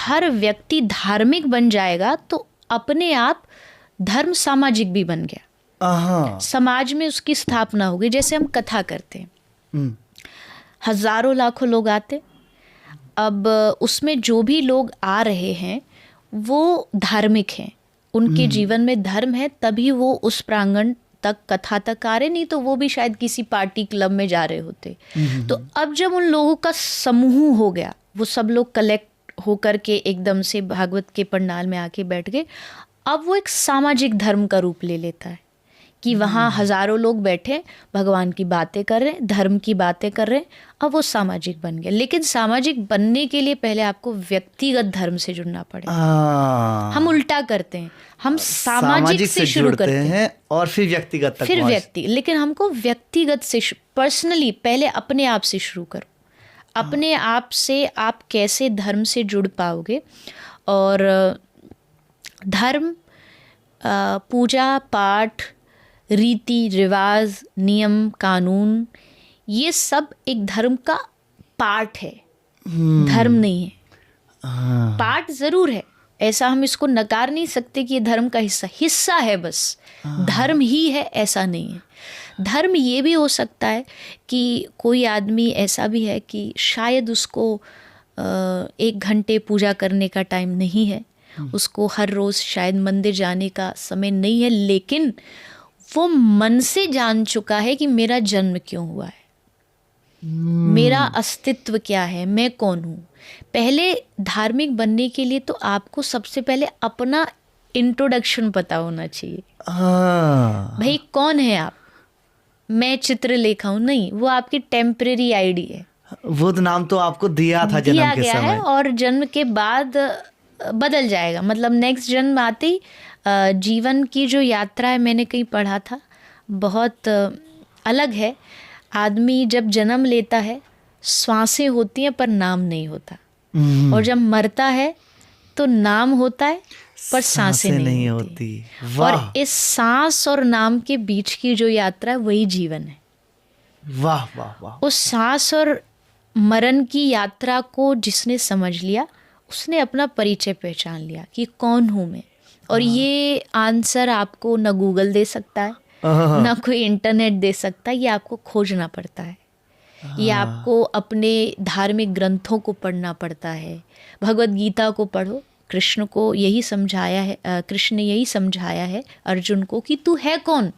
हर व्यक्ति धार्मिक बन जाएगा तो अपने आप धर्म सामाजिक भी बन गया। समाज में उसकी स्थापना होगी। जैसे हम कथा करते हैं, हजारों लाखों लोग आते, अब उसमें जो भी लोग आ रहे हैं वो धार्मिक हैं, उनके जीवन में धर्म है, तभी वो उस प्रांगण तक, कथा तक आ रहे, नहीं तो वो भी शायद किसी पार्टी क्लब में जा रहे होते। तो अब जब उन लोगों का समूह हो गया, वो सब लोग कलेक्ट होकर के एकदम से भागवत के पंडाल में आके बैठ गए, अब वो एक सामाजिक धर्म का रूप ले लेता है कि वहाँ हजारों लोग बैठे भगवान की बातें कर रहे हैं, धर्म की बातें कर रहे हैं, अब वो सामाजिक बन गया। लेकिन सामाजिक बनने के लिए पहले आपको व्यक्तिगत धर्म से जुड़ना पड़ेगा। हम उल्टा करते हैं, हम सामाजिक से शुरू करते हैं और फिर व्यक्तिगत तक, फिर व्यक्ति। लेकिन हमको व्यक्तिगत से, पर्सनली पहले अपने आप से शुरू करो। अपने आप से आप कैसे धर्म से जुड़ पाओगे। और धर्म, पूजा पाठ, रीति रिवाज, नियम कानून, ये सब एक धर्म का पार्ट है, धर्म नहीं है। पार्ट जरूर है, ऐसा हम इसको नकार नहीं सकते कि ये धर्म का हिस्सा है बस, धर्म ही है ऐसा नहीं है। धर्म ये भी हो सकता है कि कोई आदमी ऐसा भी है कि शायद उसको 1 घंटे पूजा करने का टाइम नहीं है, उसको हर रोज़ शायद मंदिर जाने का समय नहीं है, लेकिन वो मन से जान चुका है कि मेरा जन्म क्यों हुआ है, मेरा अस्तित्व क्या है, मैं कौन हूँ। पहले धार्मिक बनने के लिए तो आपको सबसे पहले अपना इंट्रोडक्शन पता होना चाहिए। भाई कौन है आप? मैं चित्रलेखा हूँ, नहीं, वो आपकी टेम्परेरी आईडी है। वो तो नाम तो आपको दिया था जन्म के समय, है और जन्म के बाद बदल जाएगा। मतलब नेक्स्ट जन्म आते ही जीवन की जो यात्रा है, मैंने कहीं पढ़ा था, बहुत अलग है। आदमी जब जन्म लेता है श्वासें होती हैं पर नाम नहीं होता, और जब मरता है तो नाम होता है पर सांसें नहीं होती। और इस सांस और नाम के बीच की जो यात्रा है वही जीवन है। वाह वाह वाह। उस सांस और मरण की यात्रा को जिसने समझ लिया, उसने अपना परिचय पहचान लिया कि कौन हूँ मैं। और ये आंसर आपको न गूगल दे सकता है, ना कोई इंटरनेट दे सकता है, ये आपको खोजना पड़ता है। ये आपको अपने धार्मिक ग्रंथों को पढ़ना पड़ता है। भगवत गीता को पढ़ो, कृष्ण को यही समझाया है, कृष्ण ने यही समझाया है अर्जुन को कि तू है कौन।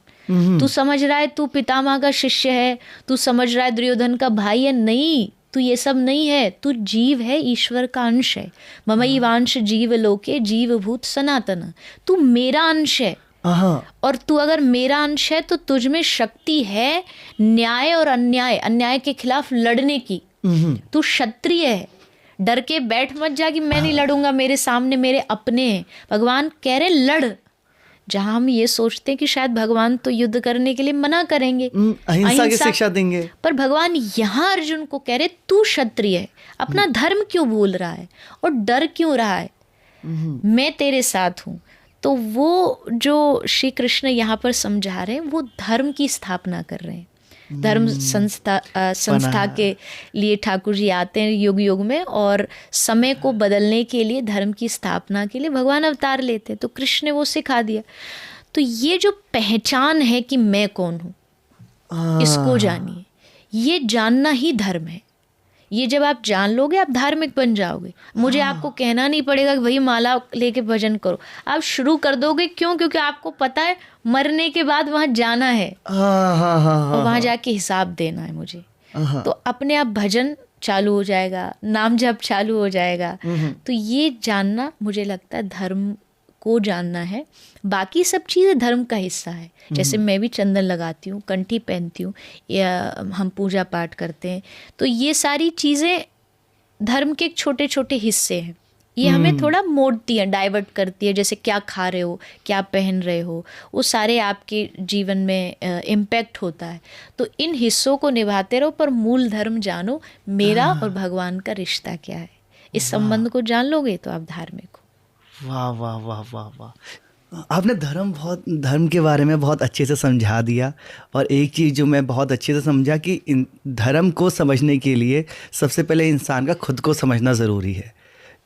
तू समझ रहा है तू पितामह का शिष्य है, तू समझ रहा है दुर्योधन का भाई है, नहीं, तू ये सब नहीं है, तू जीव है, ईश्वर का अंश है। ममैवांश जीव लोके जीव भूत सनातन, तू मेरा अंश है। और तू अगर मेरा अंश है तो तुझ में शक्ति है न्याय और अन्याय के खिलाफ लड़ने की। तू क्षत्रिय है, डर के बैठ मत जा कि मैं नहीं लड़ूंगा, मेरे सामने मेरे अपने हैं। भगवान कह रहे लड़। जहां हम ये सोचते हैं कि शायद भगवान तो युद्ध करने के लिए मना करेंगे, अहिंसा की शिक्षा देंगे, पर भगवान यहाँ अर्जुन को कह रहे तू क्षत्रिय है, अपना धर्म क्यों भूल रहा है और डर क्यों रहा है, मैं तेरे साथ हूँ। तो वो जो श्री कृष्ण यहाँ पर समझा रहे हैं वो धर्म की स्थापना कर रहे हैं। धर्म संस्था के लिए ठाकुर जी आते हैं युग युग में, और समय को बदलने के लिए, धर्म की स्थापना के लिए भगवान अवतार लेते हैं। तो कृष्ण ने वो सिखा दिया। तो ये जो पहचान है कि मैं कौन हूँ, इसको जानिए। ये जानना ही धर्म है। ये जब आप जान लोगे आप धार्मिक बन जाओगे। मुझे आपको कहना नहीं पड़ेगा कि भाई माला लेके भजन करो, आप शुरू कर दोगे। क्यों? क्योंकि आपको पता है मरने के बाद वहां जाना है और वहां जाके हिसाब देना है मुझे। तो अपने आप भजन चालू हो जाएगा, नाम जप चालू हो जाएगा। तो ये जानना मुझे लगता है धर्म को जानना है। बाकी सब चीज़ें धर्म का हिस्सा है। जैसे मैं भी चंदन लगाती हूँ, कंठी पहनती हूँ, या हम पूजा पाठ करते हैं, तो ये सारी चीज़ें धर्म के एक छोटे छोटे हिस्से हैं। ये हमें थोड़ा मोड़ती है, डाइवर्ट करती है। जैसे क्या खा रहे हो, क्या पहन रहे हो, वो सारे आपके जीवन में इम्पैक्ट होता है। तो इन हिस्सों को निभाते रहो, पर मूल धर्म जानो, मेरा और भगवान का रिश्ता क्या है। इस संबंध को जान लोगे तो आप धार्मिक हो। वाह वाह वाह वाह वाह। आपने धर्म के बारे में बहुत अच्छे से समझा दिया। और एक चीज़ जो मैं बहुत अच्छे से समझा कि इन धर्म को समझने के लिए सबसे पहले इंसान का खुद को समझना ज़रूरी है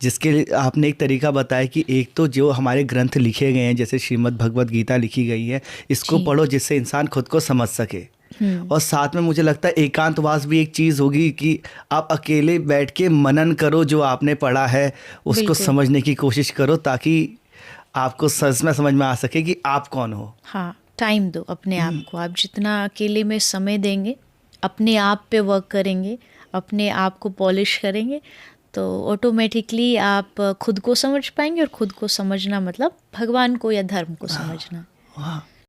जिसके लिए आपने एक तरीका बताया कि एक तो जो हमारे ग्रंथ लिखे गए हैं, जैसे श्रीमद् भगवत गीता लिखी गई है, इसको जी। पढ़ो जिससे इंसान खुद को समझ सके। और साथ में मुझे लगता है एकांतवास भी एक चीज़ होगी कि आप अकेले बैठ के मनन करो, जो आपने पढ़ा है उसको बिल्कुल। समझने की कोशिश करो, ताकि आपको सच में समझ में आ सके कि आप कौन हो। हाँ, टाइम दो अपने आप को। आप जितना अकेले में समय देंगे, अपने आप पे वर्क करेंगे, अपने आप को पॉलिश करेंगे, तो ऑटोमेटिकली आप खुद को समझ पाएंगे। और खुद को समझना मतलब भगवान को या धर्म को समझना। वाह,